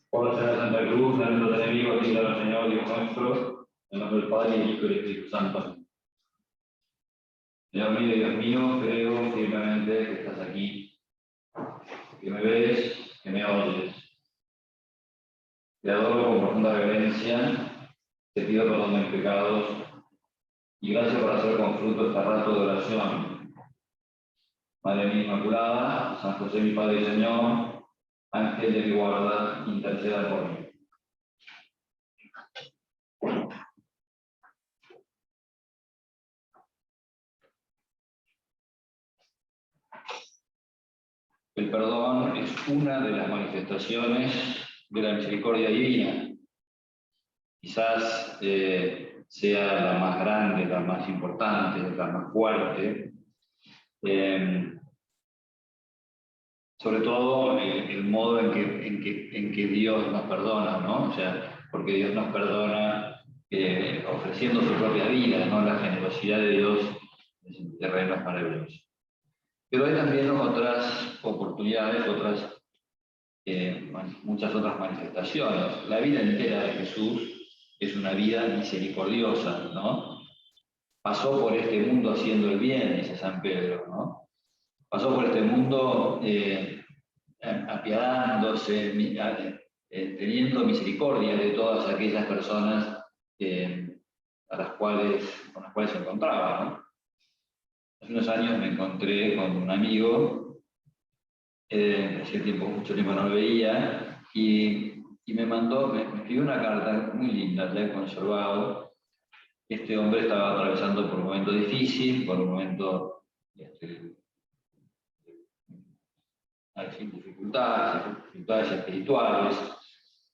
Por la Señora Santa Cruz, de nuestros enemigos, líbranos, al Señor, Dios nuestro, en nombre del Padre, y del Hijo y del Espíritu Santo. Señor mío y Dios mío, creo firmemente que estás aquí, que me ves, que me oyes. Te adoro con profunda reverencia, te pido perdón de mis pecados y gracias por hacer con fruto este rato de oración. Madre mía Inmaculada, San José mi Padre y Señor, Ángel de mi guarda, interceda por mí. El perdón es una de las manifestaciones de la misericordia divina. Quizás sea la más grande, la más importante, la más fuerte. Sobre todo el modo en que Dios nos perdona, ¿no? O sea, porque Dios nos perdona ofreciendo su propia vida, ¿no? La generosidad de Dios es un terreno maravilloso. Pero hay también otras oportunidades, muchas otras manifestaciones. La vida entera de Jesús es una vida misericordiosa, ¿no? Pasó por este mundo haciendo el bien, dice San Pedro, ¿no? Pasó por este mundo apiadándose, teniendo misericordia de todas aquellas personas con las cuales se encontraba, ¿no? Hace unos años me encontré con un amigo, hace mucho tiempo no lo veía, y me escribió una carta muy linda, la he conservado. Este hombre estaba atravesando por un momento difícil, por un momento dificultades espirituales,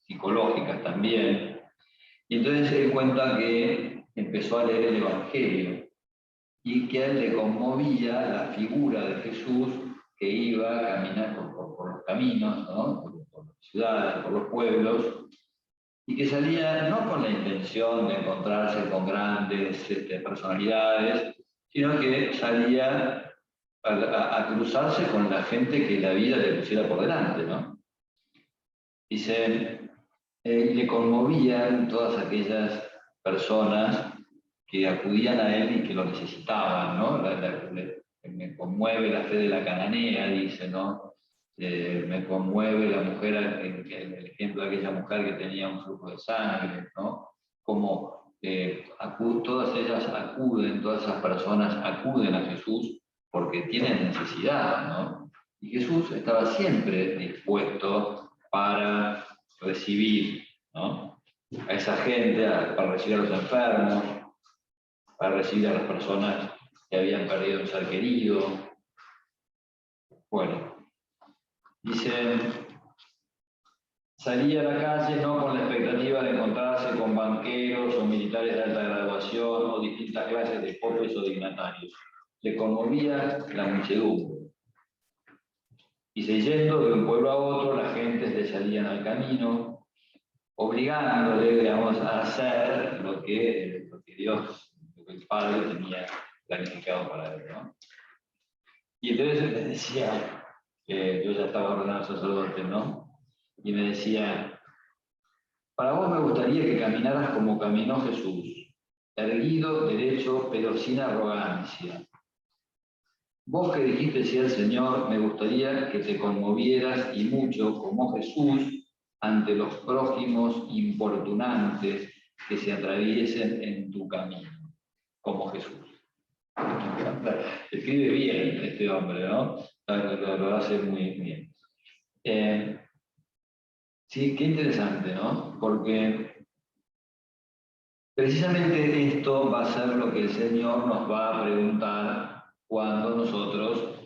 psicológicas también. Y entonces se dio cuenta que empezó a leer el Evangelio y que a él le conmovía la figura de Jesús que iba a caminar por los caminos, ¿no? Por las ciudades, por los pueblos, y que salía no con la intención de encontrarse con grandes personalidades, sino que salía a cruzarse con la gente que la vida le pusiera por delante, ¿no? Dice, le conmovían todas aquellas personas que acudían a él y que lo necesitaban, ¿no? Me conmueve la fe de la cananea, dice, ¿no? Me conmueve la mujer, el ejemplo de aquella mujer que tenía un flujo de sangre, ¿no? Como todas esas personas acuden a Jesús porque tienen necesidad, ¿no? Y Jesús estaba siempre dispuesto para recibir, ¿no? A esa gente, para recibir a los enfermos, para recibir a las personas que habían perdido un ser querido. Bueno, dice, salía a la calle no con la expectativa de encontrarse con banqueros o militares de alta graduación o distintas clases de pobres o dignatarios. Le conmovía la muchedumbre. Y yendo de un pueblo a otro, las gentes le salían al camino, obligándole, digamos, a hacer lo que Dios, lo que el Padre tenía planificado para él, ¿no? Y entonces me decía, yo ya estaba ordenado sacerdote, ¿no? Y me decía, para vos me gustaría que caminaras como caminó Jesús, erguido, derecho, pero sin arrogancia. Vos que dijiste sí al Señor, me gustaría que te conmovieras y mucho como Jesús ante los prójimos importunantes que se atraviesen en tu camino, como Jesús. Escribe bien este hombre, ¿no? Lo hace muy bien. Sí, qué interesante, ¿no? Porque precisamente esto va a ser lo que el Señor nos va a preguntar cuando nosotros,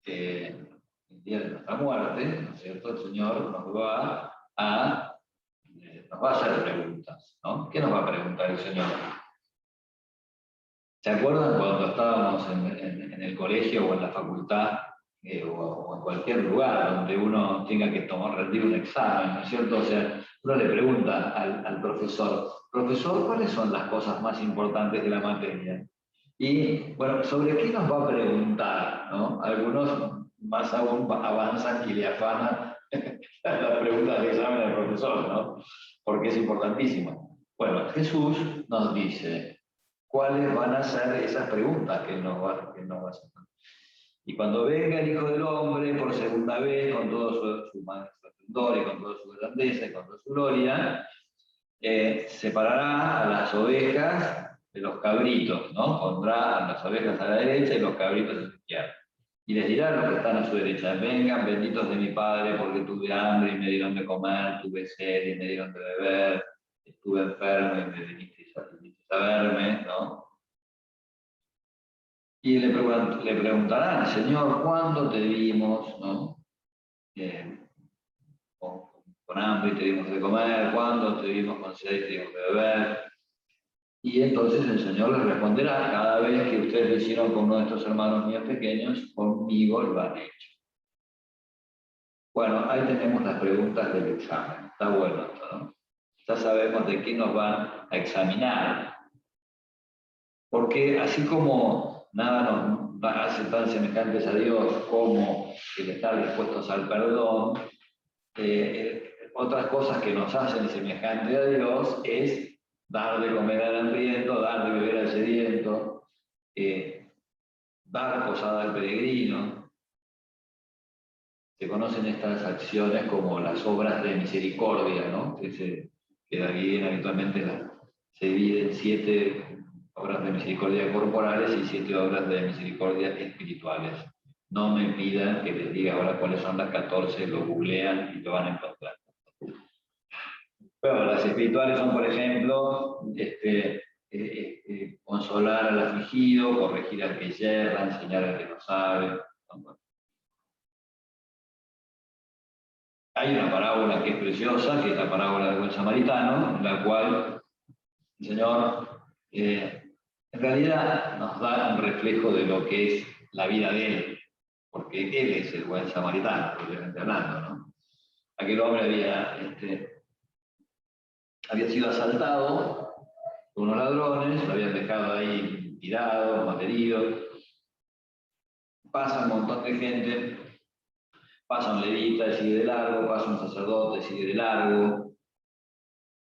el día de nuestra muerte, ¿no es cierto? El Señor nos va a hacer preguntas, ¿no? ¿Qué nos va a preguntar el Señor? ¿Se acuerdan cuando estábamos en el colegio o en la facultad o en cualquier lugar donde uno tenga que rendir un examen, ¿no es cierto? O sea, uno le pregunta al profesor, profesor, ¿cuáles son las cosas más importantes de la materia? Y, bueno, ¿sobre qué nos va a preguntar? ¿No? Algunos más aún avanzan y le afanan La pregunta del examen del profesor, ¿no? Porque es importantísimo. Bueno, Jesús nos dice cuáles van a ser esas preguntas que nos va a hacer. Y cuando venga el Hijo del Hombre por segunda vez, con todo su esplendor y con toda su grandeza y con toda su gloria, separará a las ovejas de los cabritos, ¿no? Pondrá a las ovejas a la derecha y los cabritos a la izquierda. Y les dirá a los que están a su derecha: vengan, benditos de mi Padre, porque tuve hambre y me dieron de comer, tuve sed y me dieron de beber, estuve enfermo y me vinisteis a verme, ¿no? Y le preguntarán: Señor, ¿cuándo te vimos, ¿no? Con hambre y te dimos de comer, ¿cuándo te vimos con sed y te dimos de beber? Y entonces el Señor les responderá: cada vez que ustedes lo hicieron con uno de estos hermanos míos pequeños, conmigo lo han hecho. Bueno, ahí tenemos las preguntas del examen. Está bueno esto, ¿no? Ya sabemos de qué nos van a examinar. Porque así como nada nos hace tan semejantes a Dios como el estar dispuestos al perdón, otras cosas que nos hacen semejantes a Dios es dar de comer al hambriento, dar de beber al sediento, dar posada al peregrino. Se conocen estas acciones como las obras de misericordia, ¿no? Que aquí habitualmente se dividen 7 obras de misericordia corporales y 7 obras de misericordia espirituales. No me pidan que les diga ahora cuáles son las 14, lo googlean y lo van a encontrar. Bueno, las espirituales son, por ejemplo, consolar al afligido, corregir al que yerra, enseñar al que no sabe. Hay una parábola que es preciosa, que es la parábola del buen samaritano, en la cual el Señor en realidad nos da un reflejo de lo que es la vida de Él, porque Él es el buen samaritano, obviamente hablando, ¿no? Aquel hombre había sido asaltado por unos ladrones, lo habían dejado ahí tirado, malherido. Pasa un montón de gente, pasa un levita y sigue de largo, pasa un sacerdote y sigue de largo.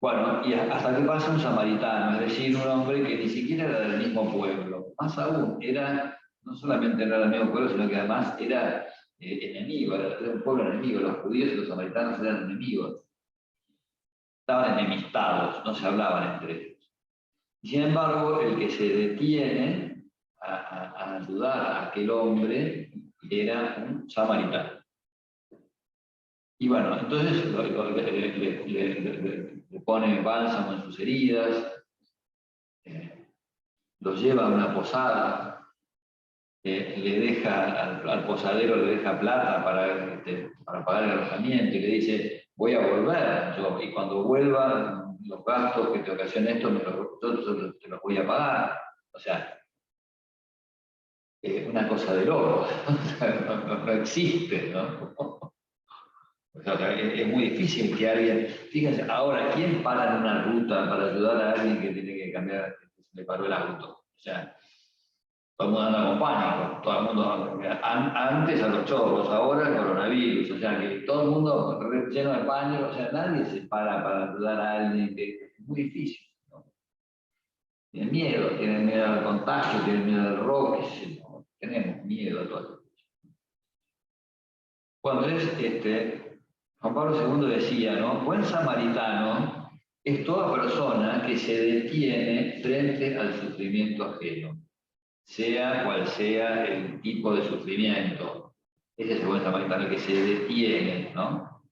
Bueno, y hasta que pasa un samaritano, es decir, un hombre que ni siquiera era del mismo pueblo. Más aún, no solamente era del mismo pueblo, sino que además era enemigo, era un pueblo enemigo. Los judíos y los samaritanos eran enemigos. Estaban enemistados, no se hablaban entre ellos. Y sin embargo, el que se detiene a ayudar a aquel hombre era un samaritano. Y bueno, entonces le pone bálsamo en sus heridas, lo lleva a una posada, le deja al posadero le deja plata para pagar el alojamiento y le dice: voy a volver yo, y cuando vuelva los gastos que te ocasionen esto yo te los voy a pagar. O sea, una cosa de loco. No existe, ¿no? O sea, es muy difícil que alguien, fíjense, ahora, ¿quién para en una ruta para ayudar a alguien que tiene que cambiar, que se le paró el auto? O sea, todo el mundo anda con pánico, todo el mundo, antes a los chorros, ahora el coronavirus, o sea, que todo el mundo lleno de pánico, o sea, nadie se para ayudar a alguien, que es muy difícil, ¿no? Tienen miedo al contagio, tienen miedo al rock, tenemos miedo a todo eso. Cuando Juan Pablo II decía, ¿no? Buen samaritano es toda persona que se detiene frente al sufrimiento ajeno, sea cual sea el tipo de sufrimiento. Ese es el buen samaritano, el que se detiene, ¿no?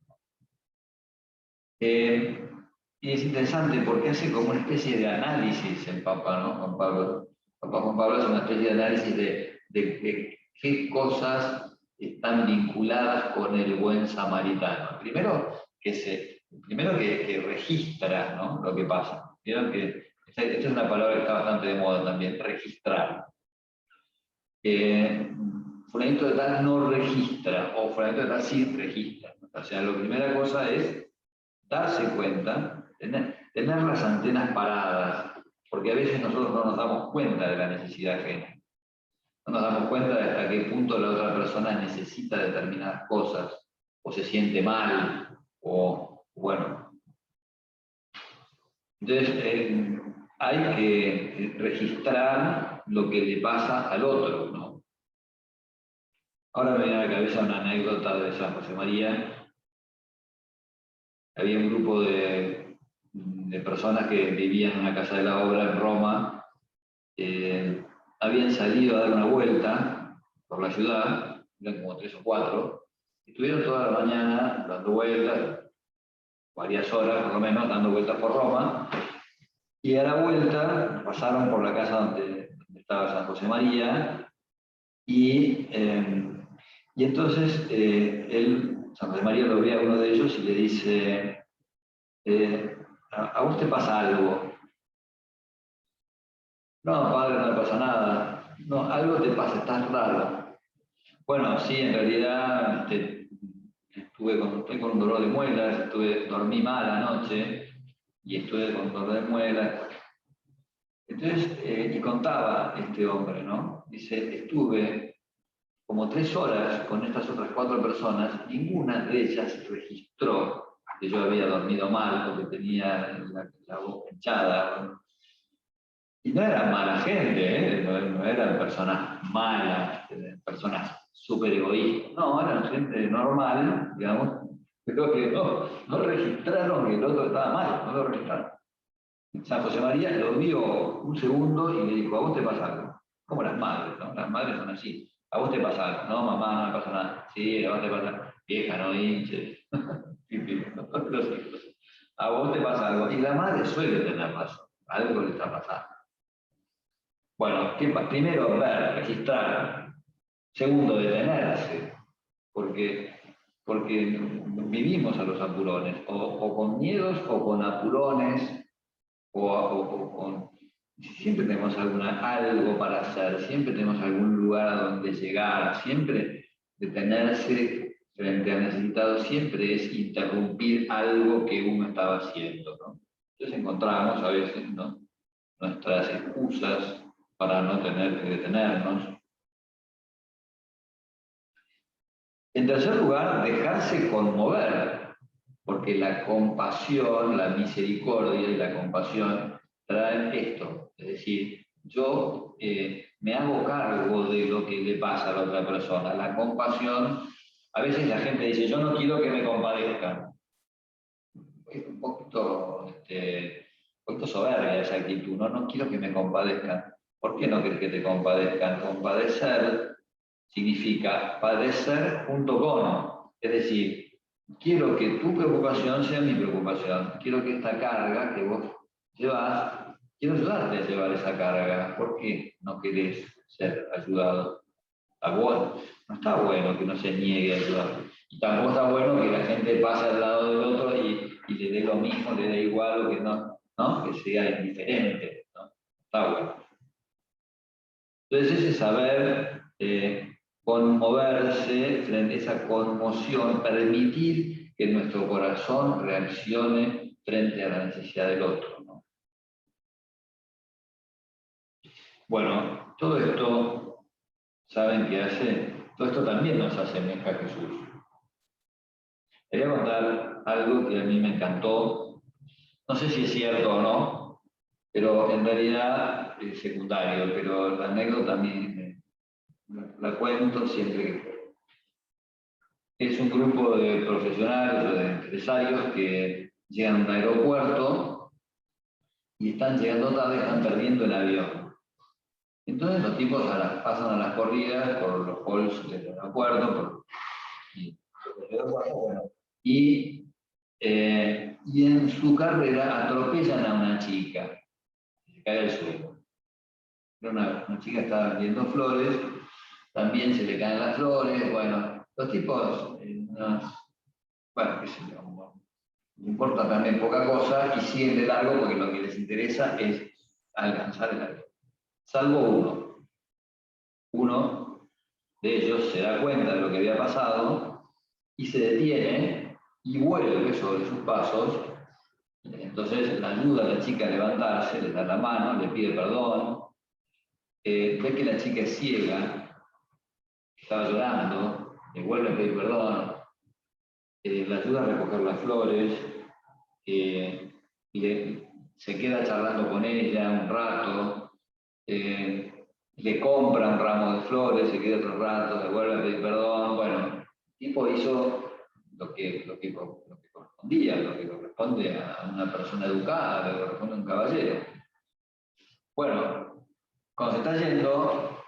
Y es interesante porque hace como una especie de análisis el Papa, ¿no? Juan Pablo. Papa Juan Pablo hace una especie de análisis de qué cosas están vinculadas con el buen samaritano. Primero que registra, ¿no? Lo que pasa. Vieron que esta es una palabra que está bastante de moda también: registrar. Fulanito de tal no registra, o fulanito de tal sí registra. O sea, la primera cosa es darse cuenta, tener las antenas paradas, porque a veces nosotros no nos damos cuenta de la necesidad ajena. No nos damos cuenta de hasta qué punto la otra persona necesita determinadas cosas. o se siente mal, o bueno. Entonces, hay que registrar lo que le pasa al otro, ¿no? Ahora me viene a la cabeza una anécdota de San José María. Había un grupo de personas que vivían en la Casa de la Obra en Roma. Habían salido a dar una vuelta por la ciudad, eran como 3 o 4, estuvieron toda la mañana dando vueltas, varias horas por lo menos, dando vueltas por Roma, y a la vuelta pasaron por la casa donde estaba San José María, y entonces San José María lo ve a uno de ellos y le dice, ¿a vos te pasa algo? No, padre, no me pasa nada. No, algo te pasa, estás raro. Bueno, sí, en realidad estoy con un dolor de muelas, dormí mal anoche y estuve con dolor de muelas. Entonces, y contaba este hombre, ¿no? Dice, estuve como 3 horas con estas otras 4 personas, ninguna de ellas registró que yo había dormido mal porque tenía la boca hinchada. Y no eran mala gente, ¿eh? No eran personas malas, personas súper egoístas. No, eran gente normal, digamos, pero que no registraron que el otro estaba mal, no lo registraron. San José María lo vio un segundo y le dijo, ¿a vos te pasa algo? Como las madres, ¿no? Las madres son así. ¿A vos te pasa algo? No, mamá, no me pasa nada. Sí, a vos te pasa algo. Vieja, no hinches. Los hijos. A vos te pasa algo. Y la madre suele tener razón. Algo le está pasando. Bueno, primero ver, registrar. Segundo, detenerse. Porque vivimos a los apurones. O con miedos o con apurones. O con... Siempre tenemos algo para hacer. Siempre tenemos algún lugar a donde llegar. Siempre detenerse frente al necesitado siempre es interrumpir algo que uno estaba haciendo, ¿no? Entonces encontramos a veces, ¿no?, nuestras excusas para no tener que detenernos. En tercer lugar, dejarse conmover, porque la compasión, la misericordia y la compasión traen esto, es decir, yo me hago cargo de lo que le pasa a la otra persona. La compasión, a veces la gente dice, yo no quiero que me compadezcan. Es un poquito soberbia esa actitud, ¿no? No quiero que me compadezcan. ¿Por qué no quieres que te compadezcan? Compadecer significa padecer junto con, es decir, quiero que tu preocupación sea mi preocupación, quiero que esta carga que vos llevas, quiero ayudarte a llevar esa carga. ¿Por qué no querés ser ayudado? Está bueno. No está bueno que no se niegue a ayudar. Y tampoco está bueno que la gente pase al lado del otro y le dé lo mismo, le dé igual, o que no, que sea indiferente, ¿no? Está bueno. Entonces ese saber conmoverse frente a esa conmoción, permitir que nuestro corazón reaccione frente a la necesidad del otro, ¿no? Bueno, todo esto, ¿saben qué hace? Todo esto también nos asemeja a Jesús. Les voy a contar algo que a mí me encantó. No sé si es cierto o no, pero en realidad es secundario, pero la anécdota a mí la cuento siempre que puedo. Es un grupo de profesionales o de empresarios que llegan a un aeropuerto y están llegando tarde, están perdiendo el avión. Entonces los tipos pasan a las corridas por los halls del aeropuerto, y en su carrera atropellan a una chica, se cae al suelo. Una chica estaba vendiendo flores, también se le caen las flores. Bueno, los tipos, bueno, qué sé yo, no importa también poca cosa y siguen de largo porque lo que les interesa es alcanzar el avión. Salvo uno. Uno de ellos se da cuenta de lo que había pasado y se detiene y vuelve sobre sus pasos. Entonces la ayuda a la chica a levantarse, le da la mano, le pide perdón. Ve que la chica es ciega, estaba llorando, le vuelve a pedir perdón. la ayuda a recoger las flores, se queda charlando con ella un rato, le compra un ramo de flores, se queda otro rato, le vuelve a pedir perdón. Bueno, el tipo hizo lo que correspondía, lo que corresponde a una persona educada, lo que corresponde a un caballero. Bueno, cuando se está yendo,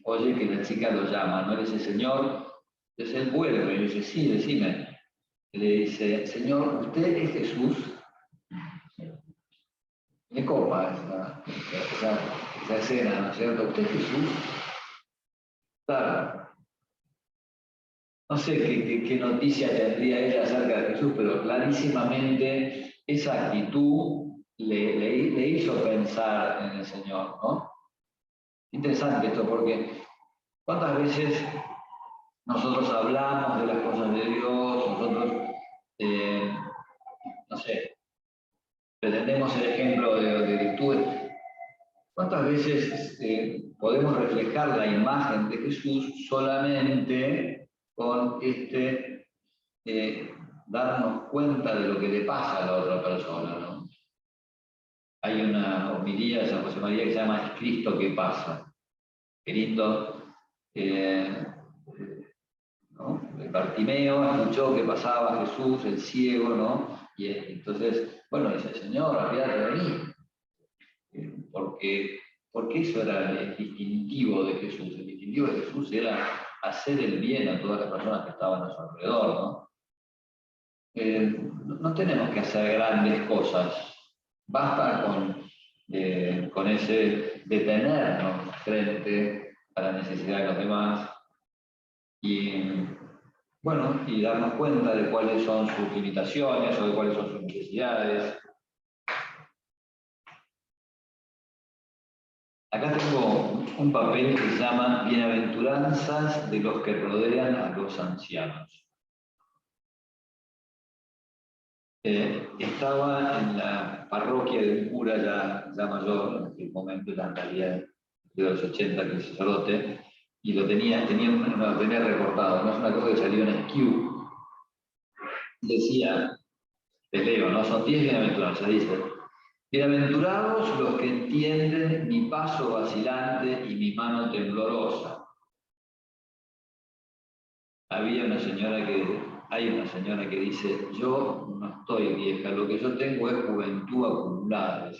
oye que la chica lo llama, ¿no? Le dice, señor, entonces él vuelve y le dice, sí, decime. Le dice, señor, ¿usted es Jesús? Me copa esa escena, ¿no es cierto? ¿Usted es Jesús? Claro. No sé qué noticia tendría ella acerca de Jesús, pero clarísimamente esa actitud le hizo pensar en el Señor, ¿no? Interesante esto, porque ¿cuántas veces nosotros hablamos de las cosas de Dios, nosotros, no sé, pretendemos ser ejemplo de virtudes? ¿Cuántas veces podemos reflejar la imagen de Jesús solamente con darnos cuenta de lo que le pasa a la otra persona, ¿no? Hay una homilía de San José María que se llama "Es Cristo que pasa". Qué lindo. ¿No? Bartimeo escuchó que pasaba Jesús, el ciego, ¿no? Y entonces, bueno, dice, Señor, apiádate de mí. Porque eso era el distintivo de Jesús. El distintivo de Jesús era hacer el bien a todas las personas que estaban a su alrededor, ¿no? No tenemos que hacer grandes cosas. Basta con ese detenernos frente a la necesidad de los demás y, bueno, y darnos cuenta de cuáles son sus limitaciones o de cuáles son sus necesidades. Acá tengo un papel que se llama Bienaventuranzas de los que rodean a los ancianos. Estaba en la parroquia de un cura ya mayor, en aquel momento, ya en realidad de los 80, que es sacerdote, y lo tenía recortado, no es una cosa que salió en SQ. Decía, les leo, ¿no? Son 10 bienaventuranzas, dice: bienaventurados los que entienden mi paso vacilante y mi mano temblorosa. Hay una señora que dice, yo no estoy vieja, lo que yo tengo es juventud acumulada.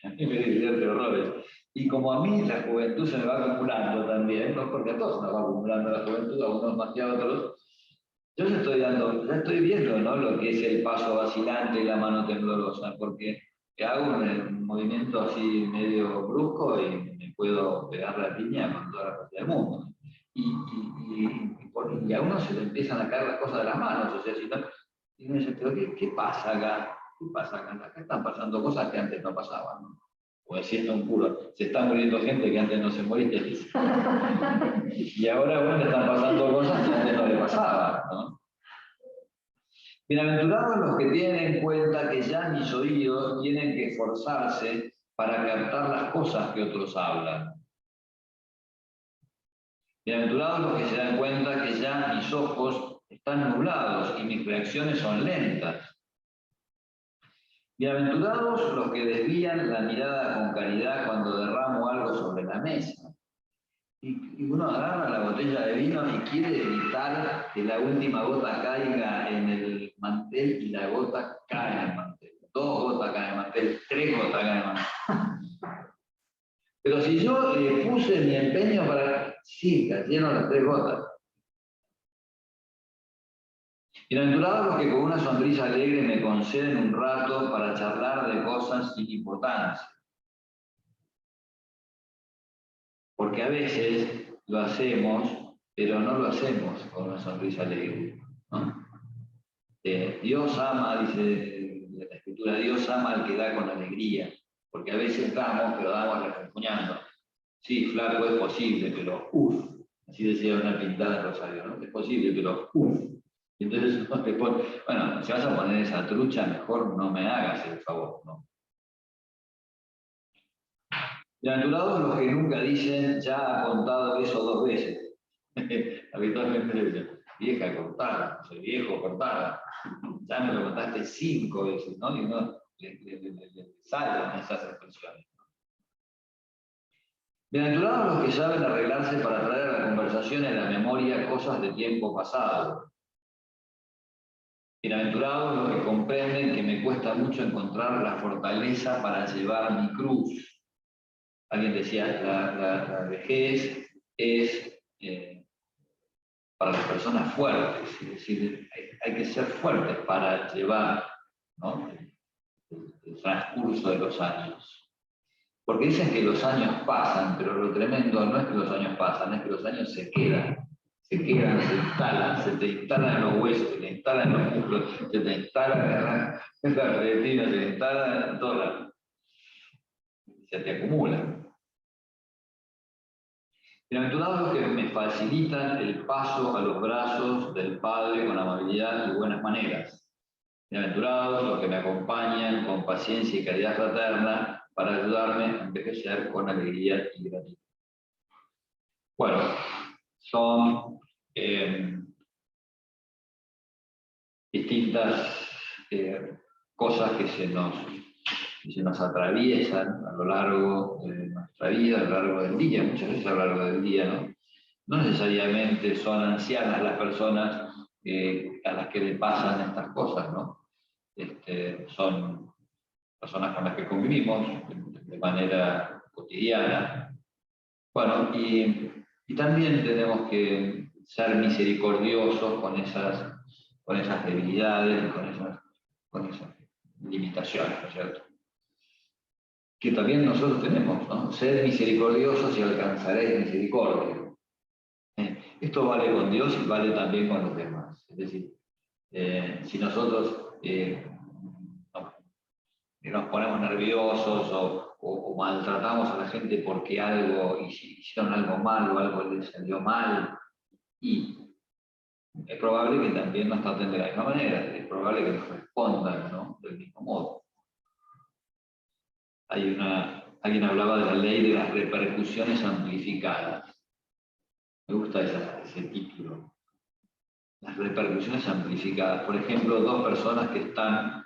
A mí me divierte horrores. Y como a mí la juventud se me va acumulando también, ¿no? Porque a todos se nos va acumulando la juventud, a unos más que a otros, yo ya estoy viendo, ¿no? Lo que es el paso vacilante y la mano temblorosa, porque hago un movimiento así medio brusco y me puedo pegar la piña con toda la parte del mundo. Y a uno se le empiezan a caer las cosas de las manos, o sea, y uno dice, pero ¿qué pasa acá? ¿Qué pasa acá? Acá están pasando cosas que antes no pasaban, ¿no? O decía un cura, se está muriendo gente que antes no se moría. Y ahora, bueno, están pasando cosas que antes no le pasaban, ¿no? Bienaventurados los que tienen en cuenta que ya mis oídos tienen que esforzarse para captar las cosas que otros hablan. Bienaventurados los que se dan cuenta que ya mis ojos están nublados y mis reacciones son lentas. Bienaventurados los que desvían la mirada con caridad cuando derramo algo sobre la mesa. Y uno agarra la botella de vino y quiere evitar que la última gota caiga en el mantel y la gota cae en el mantel. 2 gotas caen en el mantel, 3 gotas caen en el mantel. Pero si yo puse mi empeño para... Sí, cayeron las 3 gotas. Bienaventurados los que con una sonrisa alegre me conceden un rato para charlar de cosas sin importancia. Porque a veces lo hacemos, pero no lo hacemos con una sonrisa alegre, ¿no? Dios ama, dice la Escritura, Dios ama al que da con alegría. Porque a veces damos, pero damos refunfuñando. Sí, flaco, es posible, pero uff. Así decía una pintada en Rosario, ¿no? Es posible, pero uff. Y entonces uno te pone, bueno, si vas a poner esa trucha, mejor no me hagas el favor, ¿no? Bienaventurados los que nunca dicen, ya ha contado eso 2 veces. Habitualmente dicen, vieja, cortala, soy viejo, cortala. Ya me lo contaste 5 veces, ¿no? Y uno le salen esas expresiones. Bienaventurados los que saben arreglarse para traer a la conversación y a la memoria cosas de tiempo pasado. Bienaventurados los que comprenden que me cuesta mucho encontrar la fortaleza para llevar mi cruz. Alguien decía, la vejez es para las personas fuertes, es decir, hay que ser fuertes para llevar, ¿no?, el transcurso de los años. Porque dicen que los años pasan, pero lo tremendo no es que los años pasan, es que los años se quedan, se instalan, se te instalan en los huesos, se te instalan en los músculos, se te instalan en la retina, se te instalan en todas, se te acumulan. Bienaventurados los que me facilitan el paso a los brazos del Padre con amabilidad y buenas maneras. Bienaventurados los que me acompañan con paciencia y caridad fraterna para ayudarme a envejecer con alegría y gratitud. Bueno, son distintas cosas que se nos atraviesan a lo largo de nuestra vida, a lo largo del día, muchas veces a lo largo del día, ¿no? No necesariamente son ancianas las personas a las que le pasan estas cosas, ¿no? Son personas con las que convivimos de manera cotidiana. Bueno, y también tenemos que ser misericordiosos con esas debilidades, con esas limitaciones, ¿no es cierto?, que también nosotros tenemos, ¿no? Sed misericordiosos y alcanzaréis misericordia. Esto vale con Dios y vale también con los demás. Es decir, si nosotros nos ponemos nerviosos o maltratamos a la gente porque hicieron algo mal o algo les salió mal, y es probable que también nos traten de la misma manera, es probable que nos respondan, ¿no?, del mismo modo. Alguien hablaba de la ley de las repercusiones amplificadas. Me gusta ese título. Las repercusiones amplificadas. Por ejemplo, dos personas que están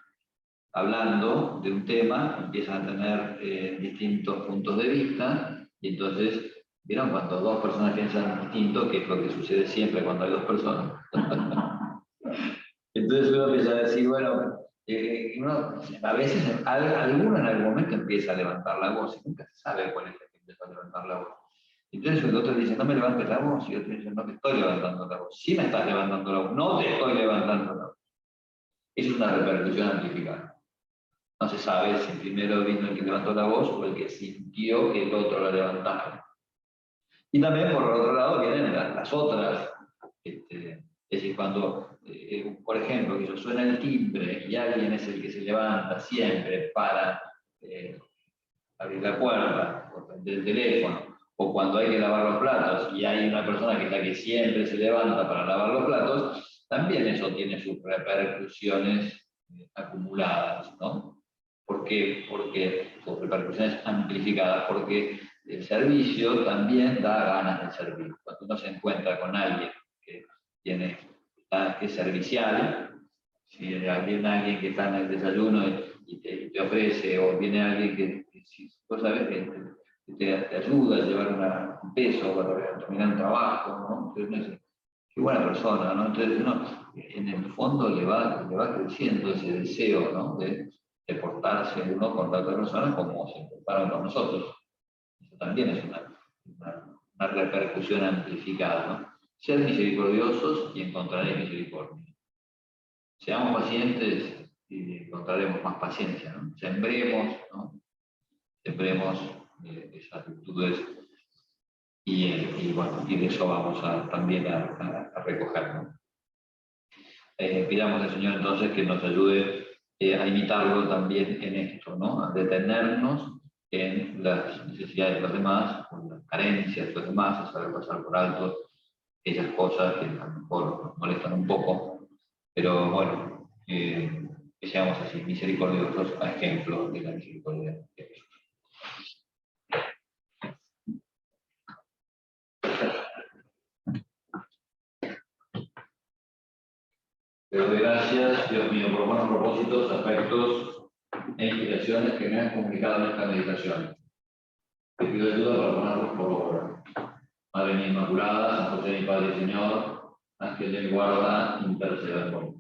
hablando de un tema empiezan a tener distintos puntos de vista, y entonces, ¿vieron? Cuando dos personas piensan distinto, que es lo que sucede siempre cuando hay dos personas. Entonces uno empieza a decir, bueno, a veces alguno en algún momento empieza a levantar la voz, y nunca se sabe cuál es el que empieza a levantar la voz. Entonces el otro dice, no me levantes la voz, y el otro dice, no te estoy levantando la voz. Sí me estás levantando la voz, no te estoy levantando la voz. Eso es una repercusión amplificada. No se sabe si primero vino el que levantó la voz o el que sintió que el otro la levantara. Y también por otro lado vienen las otras. Es decir, cuando, por ejemplo, que suena el timbre y alguien es el que se levanta siempre para abrir la puerta o prender el teléfono, o cuando hay que lavar los platos y hay una persona que es la que siempre se levanta para lavar los platos, también eso tiene sus repercusiones acumuladas, ¿no? ¿Por qué? Porque sus repercusiones amplificadas, porque el servicio también da ganas de servir. Cuando uno se encuentra con alguien que es servicial, si viene alguien que está en el desayuno y te ofrece, o viene alguien que si vos sabés que te ayuda a llevar un peso para terminar un trabajo, ¿no? Entonces uno dice, qué buena persona, ¿no? Entonces uno en el fondo le va creciendo ese deseo, ¿no?, de portarse uno con la otra persona como se portaron con nosotros. Eso también es una repercusión amplificada, ¿no? Ser misericordiosos y encontraréis misericordia. Seamos pacientes y encontraremos más paciencia, ¿no? Sembremos, ¿no? Sembremos esas virtudes y bueno, y de eso vamos también a recoger, ¿no? Pidamos al Señor entonces que nos ayude a imitarlo también en esto, ¿no? A detenernos en las necesidades de los demás, con las carencias de los demás, a saber pasar por alto aquellas cosas que a lo mejor nos molestan un poco, pero bueno, que seamos así, misericordiosos, a ejemplo de la misericordia de Jesús. Te doy gracias, Dios mío, por buenos propósitos, afectos e inspiraciones que me han comunicado en esta meditación. Te pido ayuda para ponerlos por obra. Madre mía Inmaculada, San José mi Padre y Señor, Ángel de mi guarda, interceda por mí.